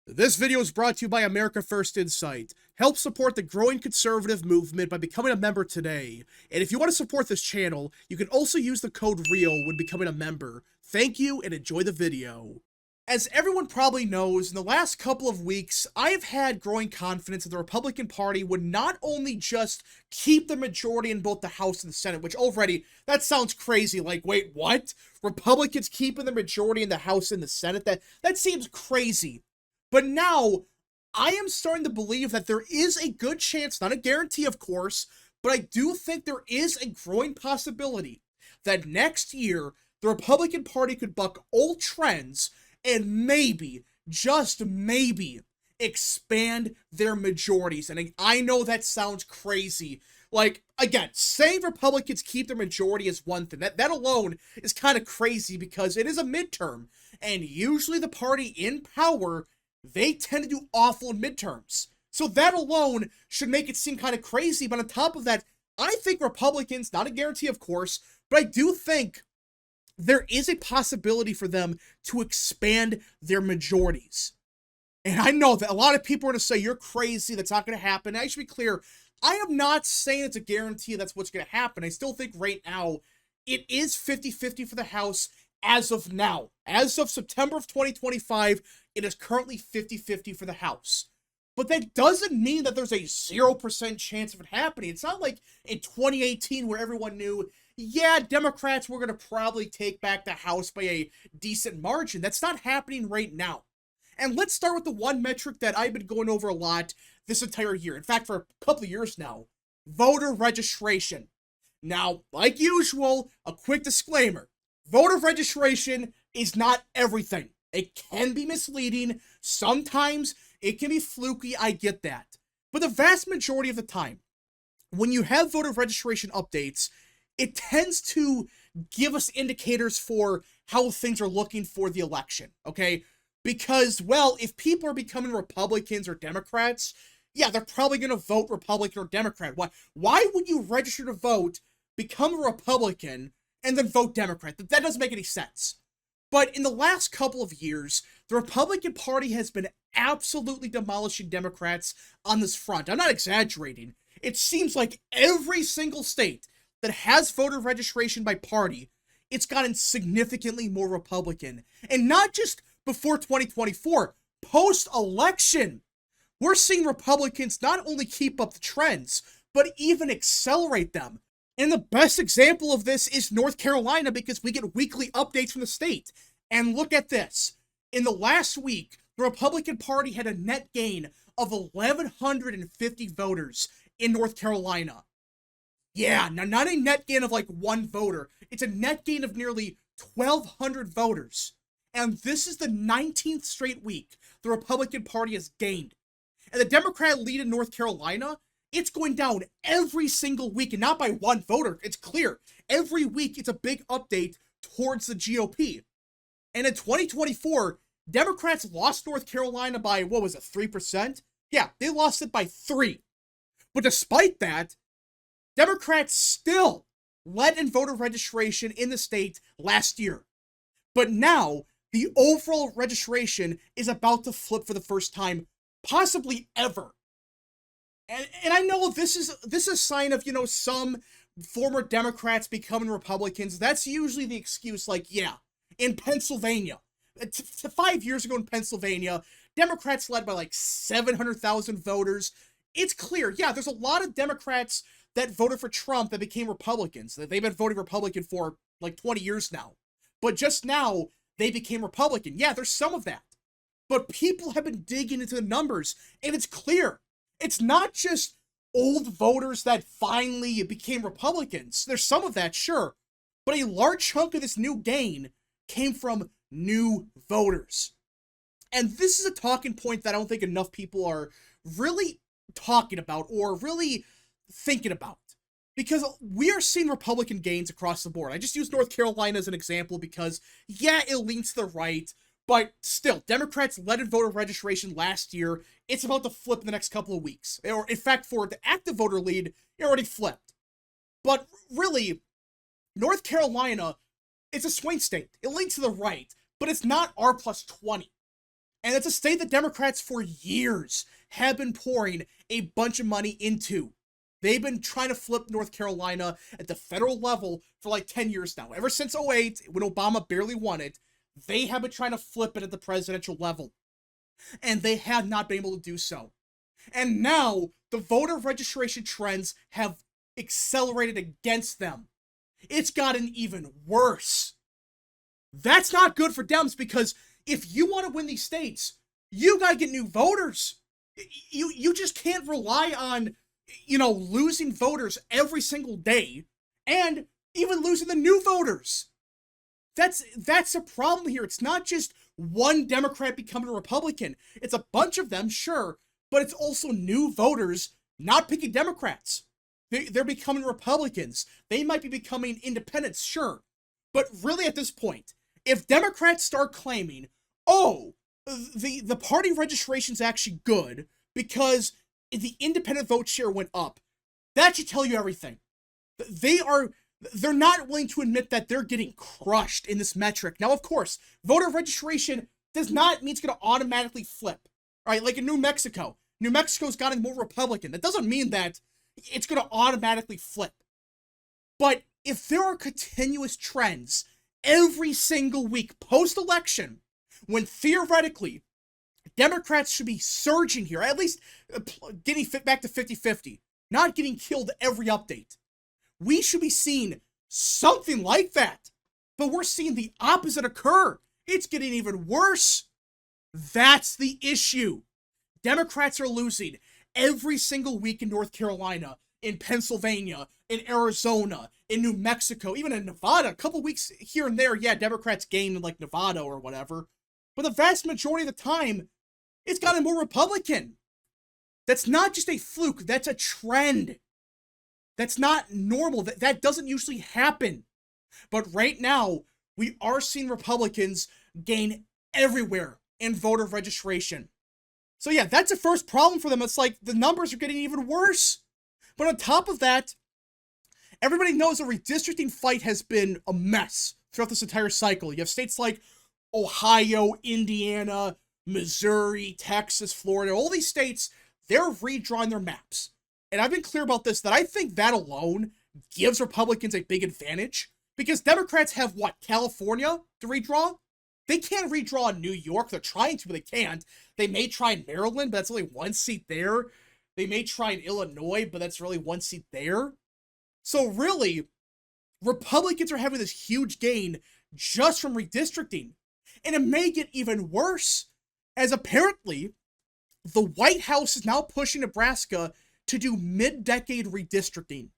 This video is brought to you by America First Insight. Help support the growing conservative movement by becoming a member today. And if you want to support this channel, you can also use the code REAL when becoming a member. Thank you and enjoy the video. As everyone probably knows, in the last couple of weeks, I have had growing confidence that the Republican Party would not only just keep the majority in both the House and the Senate, which already, that sounds crazy, like, wait, what? Republicans keeping the majority in the House and the Senate? That seems crazy. But now, I am starting to believe that there is a good chance, not a guarantee of course, but I do think there is a growing possibility that next year, the Republican Party could buck old trends and maybe, just maybe, expand their majorities. And I know that sounds crazy. Like, again, saying Republicans keep their majority is one thing. That alone is kind of crazy because it is a midterm. And usually the party in power, they tend to do awful in midterms. So that alone should make it seem kind of crazy. But on top of that, I think Republicans, not a guarantee of course, but I do think there is a possibility for them to expand their majorities. And I know that a lot of people are going to say, you're crazy, that's not going to happen. I should be clear, I am not saying it's a guarantee that's what's going to happen. I still think right now, it is 50-50 for the House as of now. As of September of 2025, it is currently 50-50 for the House. But that doesn't mean that there's a 0% chance of it happening. It's not like in 2018 where everyone knew, yeah, Democrats were going to probably take back the House by a decent margin. That's not happening right now. And let's start with the one metric that I've been going over a lot this entire year. In fact, for a couple of years now, voter registration. Now, like usual, a quick disclaimer. Voter registration is not everything. It can be misleading. Sometimes it can be fluky. I get that. But the vast majority of the time, when you have voter registration updates, it tends to give us indicators for how things are looking for the election, okay? Because, well, if people are becoming Republicans or Democrats, yeah, they're probably going to vote Republican or Democrat. Why would you register to vote, become a Republican, and then vote Democrat? That doesn't make any sense. But in the last couple of years, the Republican Party has been absolutely demolishing Democrats on this front. I'm not exaggerating. It seems like every single state that has voter registration by party, it's gotten significantly more Republican. And not just before 2024, post-election, we're seeing Republicans not only keep up the trends, but even accelerate them. And the best example of this is North Carolina because we get weekly updates from the state. And look at this. In the last week, the Republican Party had a net gain of 1,150 voters in North Carolina. Yeah, now not a net gain of like one voter. It's a net gain of nearly 1,200 voters. And this is the 19th straight week the Republican Party has gained. And the Democrat lead in North Carolina, it's going down every single week, and not by one voter. It's clear. Every week, it's a big update towards the GOP. And in 2024, Democrats lost North Carolina by, 3%? Yeah, they lost it by 3. But despite that, Democrats still led in voter registration in the state last year. But now, the overall registration is about to flip for the first time, possibly ever. And I know this is a sign of, some former Democrats becoming Republicans. That's usually the excuse, like, yeah, in Pennsylvania. 5 years ago in Pennsylvania, Democrats led by like 700,000 voters. It's clear, yeah, there's a lot of Democrats that voted for Trump that became Republicans. They've been voting Republican for like 20 years now. But just now, they became Republican. Yeah, there's some of that. But people have been digging into the numbers, and it's clear. It's not just old voters that finally became Republicans. There's some of that, sure. But a large chunk of this new gain came from new voters. And this is a talking point that I don't think enough people are really talking about or really thinking about. Because we are seeing Republican gains across the board. I just used North Carolina as an example because, yeah, it leans to the right. But still, Democrats led in voter registration last year. It's about to flip in the next couple of weeks. Or, in fact, for the active voter lead, it already flipped. But really, North Carolina, it's a swing state. It leans to the right, but it's not R plus 20. And it's a state that Democrats for years have been pouring a bunch of money into. They've been trying to flip North Carolina at the federal level for like 10 years now. Ever since 2008, when Obama barely won it, they have been trying to flip it at the presidential level. And they have not been able to do so. And now, the voter registration trends have accelerated against them. It's gotten even worse. That's not good for Dems, because if you want to win these states, you gotta get new voters. You just can't rely on, losing voters every single day, and even losing the new voters. That's a problem here. It's not just one Democrat becoming a Republican. It's a bunch of them, sure, but it's also new voters not picking Democrats. They're becoming Republicans. They might be becoming independents, sure. But really at this point, if Democrats start claiming, oh, the party registration's actually good because the independent vote share went up, that should tell you everything. They're not willing to admit that they're getting crushed in this metric. Now, of course, voter registration does not mean it's going to automatically flip. All right, like in New Mexico. New Mexico's gotten more Republican. That doesn't mean that it's going to automatically flip. But if there are continuous trends every single week post-election, when theoretically Democrats should be surging here, at least getting fit back to 50-50, not getting killed every update, we should be seeing something like that. But we're seeing the opposite occur. It's getting even worse. That's the issue. Democrats are losing every single week in North Carolina, in Pennsylvania, in Arizona, in New Mexico, even in Nevada. A couple weeks here and there, yeah, Democrats gain in like Nevada or whatever. But the vast majority of the time, it's gotten more Republican. That's not just a fluke. That's a trend. That's not normal. That doesn't usually happen. But right now, we are seeing Republicans gain everywhere in voter registration. So yeah, that's the first problem for them. It's like the numbers are getting even worse. But on top of that, everybody knows the redistricting fight has been a mess throughout this entire cycle. You have states like Ohio, Indiana, Missouri, Texas, Florida. All these states, they're redrawing their maps. And I've been clear about this, that I think that alone gives Republicans a big advantage. Because Democrats have, California to redraw? They can't redraw New York. They're trying to, but they can't. They may try in Maryland, but that's only one seat there. They may try in Illinois, but that's really one seat there. So really, Republicans are having this huge gain just from redistricting. And it may get even worse, as apparently the White House is now pushing Nebraska to do mid-decade redistricting.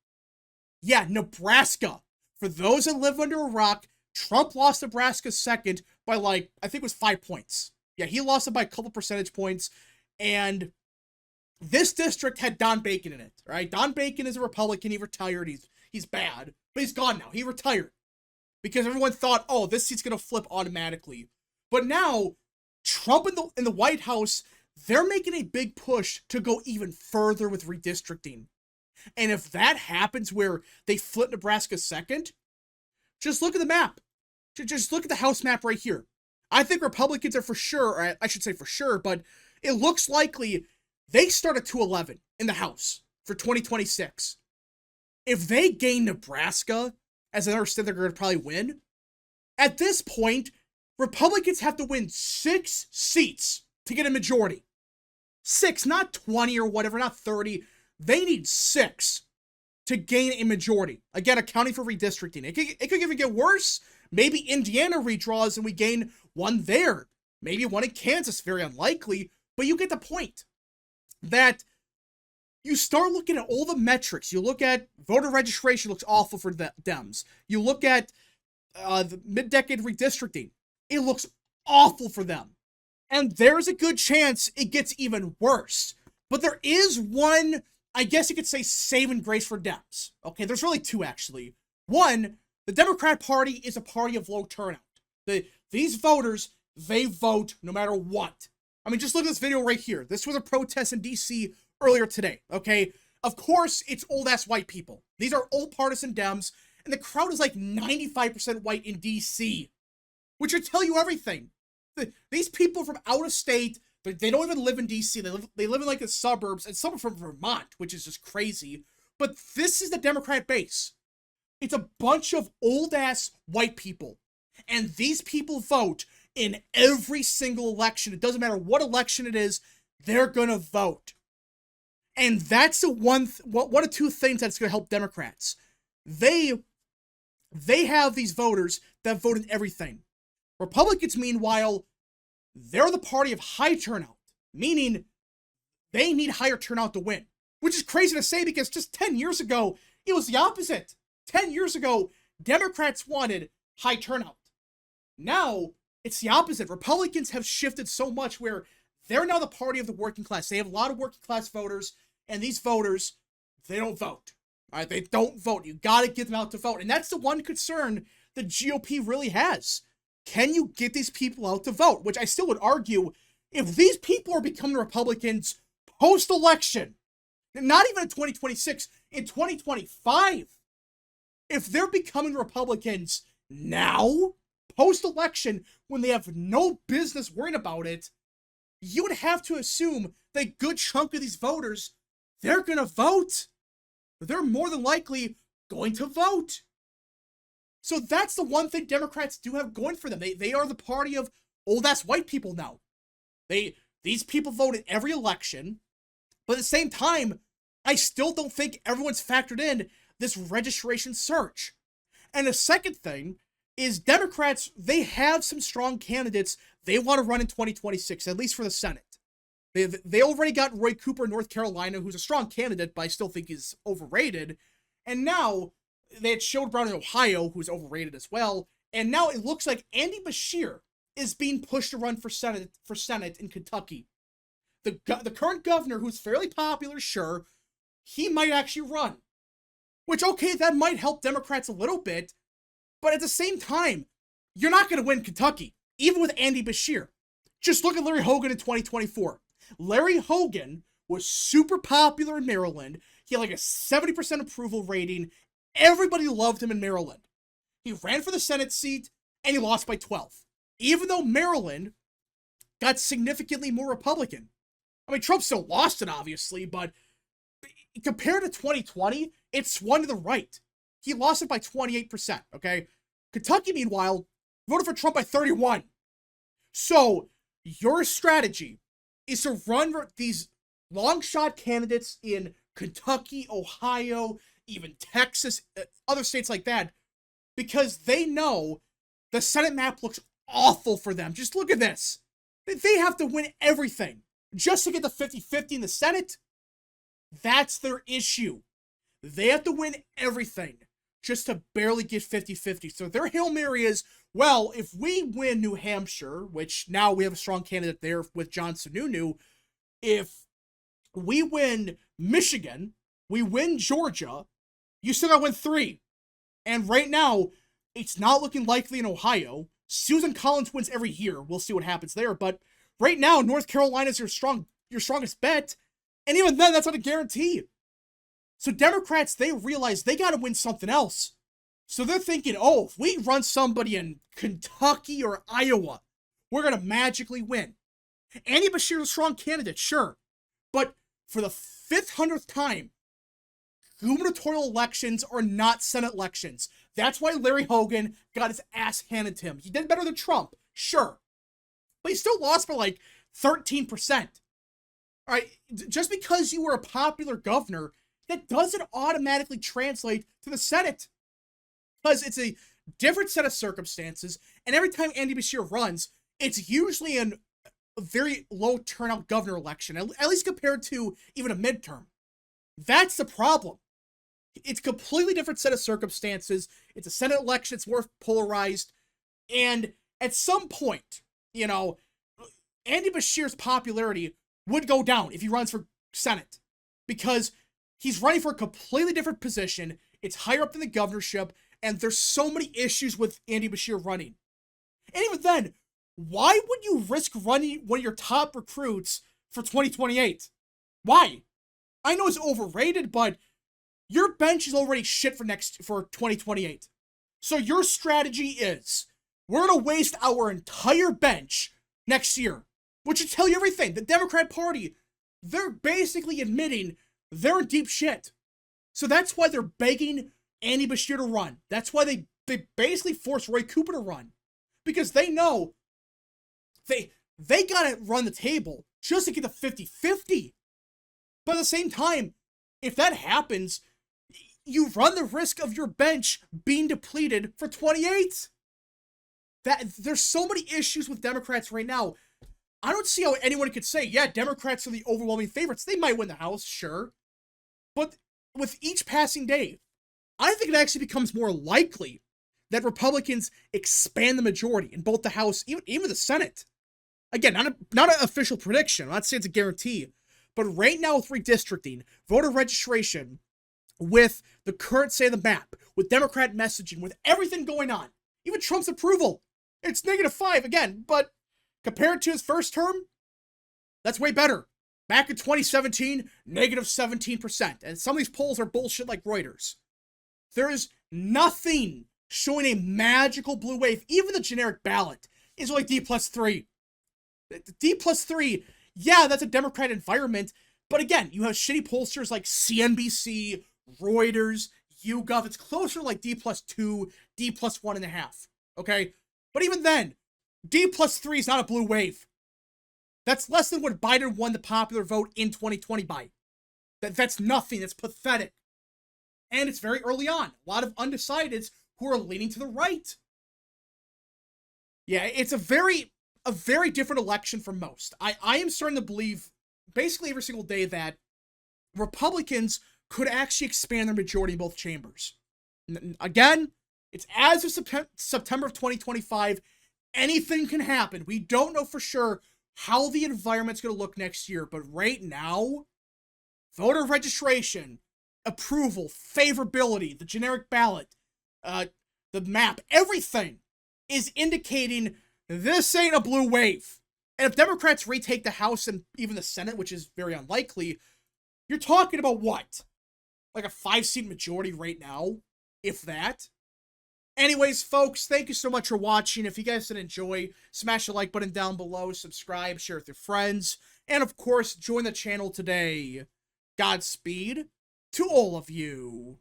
Yeah, Nebraska. For those that live under a rock, Trump lost Nebraska second by I think it was 5 points. Yeah, he lost it by a couple percentage points. And this district had Don Bacon in it, right? Don Bacon is a Republican. He retired. He's bad, but he's gone now. He retired because everyone thought, oh, this seat's going to flip automatically. But now, Trump in the White House, they're making a big push to go even further with redistricting. And if that happens where they flip Nebraska second, just look at the map. Just look at the House map right here. I think Republicans are for sure, or I should say for sure, but it looks likely they start at 211 in the House for 2026. If they gain Nebraska, as I understand they're going to probably win, at this point, Republicans have to win 6 seats to get a majority. 6, not 20 or whatever, not 30. They need 6 to gain a majority. Again, accounting for redistricting. It could even get worse. Maybe Indiana redraws and we gain 1 there. Maybe 1 in Kansas, very unlikely. But you get the point. That you start looking at all the metrics. You look at voter registration looks awful for the Dems. You look at the mid-decade redistricting. It looks awful for them. And there's a good chance it gets even worse. But there is one, I guess you could say, saving grace for Dems. Okay, there's really 2, actually. 1, the Democrat Party is a party of low turnout. These voters, they vote no matter what. I mean, just look at this video right here. This was a protest in D.C. earlier today, okay? Of course, it's old-ass white people. These are old partisan Dems, and the crowd is like 95% white in D.C., which would tell you everything. These people from out of state, they don't even live in DC. They live in like the suburbs, and some are from Vermont, which is just crazy. But this is the Democrat base. It's a bunch of old-ass white people. And these people vote in every single election. It doesn't matter what election it is, they're gonna vote. And that's the one of two things that's gonna help Democrats. They have these voters that vote in everything. Republicans, meanwhile, they're the party of high turnout, meaning they need higher turnout to win. Which is crazy to say because just 10 years ago, it was the opposite. 10 years ago, Democrats wanted high turnout. Now, it's the opposite. Republicans have shifted so much where they're now the party of the working class. They have a lot of working class voters, and these voters, they don't vote. All right, they don't vote. You got to get them out to vote. And that's the one concern the GOP really has. Can you get these people out to vote? Which I still would argue, if these people are becoming Republicans post-election, not even in 2026, in 2025, if they're becoming Republicans now, post-election, when they have no business worrying about it, you would have to assume that a good chunk of these voters, they're going to vote. They're more than likely going to vote. So that's the one thing Democrats do have going for them. They are the party of old-ass white people now. These people vote in every election, but at the same time, I still don't think everyone's factored in this registration search. And the second thing is Democrats, they have some strong candidates they want to run in 2026, at least for the Senate. They already got Roy Cooper in North Carolina, who's a strong candidate, but I still think he's overrated. And now they had Sherrod Brown in Ohio, who's overrated as well. And now it looks like Andy Beshear is being pushed to run for Senate in Kentucky. The current governor, who's fairly popular, sure, he might actually run. Which, okay, that might help Democrats a little bit, but at the same time, you're not going to win Kentucky, even with Andy Beshear. Just look at Larry Hogan in 2024. Larry Hogan was super popular in Maryland. He had like a 70% approval rating. Everybody loved him in Maryland. He ran for the Senate seat, and he lost by 12. Even though Maryland got significantly more Republican. I mean, Trump still lost it, obviously, but compared to 2020, it swung to the right. He lost it by 28%, okay? Kentucky, meanwhile, voted for Trump by 31. So, your strategy is to run these long shot candidates in Kentucky, Ohio, even Texas, other states like that, because they know the Senate map looks awful for them. Just look at this. They have to win everything just to get the 50-50 in the Senate. That's their issue. They have to win everything just to barely get 50-50. So their Hail Mary is, well, if we win New Hampshire, which now we have a strong candidate there with John Sununu, if we win Michigan, we win Georgia, you still gotta win 3. And right now, it's not looking likely in Ohio. Susan Collins wins every year. We'll see what happens there. But right now, North Carolina's your strongest bet. And even then, that's not a guarantee. So Democrats, they realize they got to win something else. So they're thinking, oh, if we run somebody in Kentucky or Iowa, we're going to magically win. Andy Beshear's a strong candidate, sure. But for the 500th time, gubernatorial elections are not Senate elections. That's why Larry Hogan got his ass handed to him. He did better than Trump, sure. But he still lost by like 13%. All right, just because you were a popular governor, that doesn't automatically translate to the Senate. Because it's a different set of circumstances, and every time Andy Beshear runs, it's usually in a very low turnout governor election, at least compared to even a midterm. That's the problem. It's a completely different set of circumstances. It's a Senate election, it's more polarized, and at some point, Andy Beshear's popularity would go down if he runs for Senate. Because he's running for a completely different position, it's higher up than the governorship, and there's so many issues with Andy Beshear running. And even then, why would you risk running one of your top recruits for 2028? Why? I know it's overrated, but your bench is already shit for 2028. So your strategy is, we're going to waste our entire bench next year, which should tell you everything. The Democrat Party, they're basically admitting they're in deep shit. So that's why they're begging Andy Beshear to run. That's why they basically forced Roy Cooper to run. Because they know they gotta run the table just to get the 50-50. But at the same time, if that happens, you run the risk of your bench being depleted for 28. There's so many issues with Democrats right now. I don't see how anyone could say, yeah, Democrats are the overwhelming favorites. They might win the House, sure. But with each passing day, I think it actually becomes more likely that Republicans expand the majority in both the House, even the Senate. Again, not an official prediction. I'm not saying it's a guarantee. But right now with redistricting, voter registration, with the current state of the map, with Democrat messaging, with everything going on, even Trump's approval, it's -5 again, but compared to his first term, that's way better. Back in 2017, -17%. And some of these polls are bullshit like Reuters. There is nothing showing a magical blue wave. Even the generic ballot is only D+3. D+3, yeah, that's a Democrat environment. But again, you have shitty pollsters like CNBC, Reuters, YouGov. It's closer to like D+2, D+1.5. Okay? But even then, D+3 is not a blue wave. That's less than what Biden won the popular vote in 2020 by. That's nothing. That's pathetic. And it's very early on. A lot of undecideds who are leaning to the right. Yeah, it's a very different election from most. I am starting to believe basically every single day that Republicans could actually expand their majority in both chambers. Again, it's as of September of 2025. Anything can happen. We don't know for sure how the environment's going to look next year, but right now, voter registration, approval, favorability, the generic ballot, the map, everything is indicating this ain't a blue wave. And if Democrats retake the House and even the Senate, which is very unlikely, you're talking about what? Like a 5-seat majority right now, if that. Anyways, folks, thank you so much for watching. If you guys did enjoy, smash the like button down below, subscribe, share with your friends, and of course, join the channel today. Godspeed to all of you.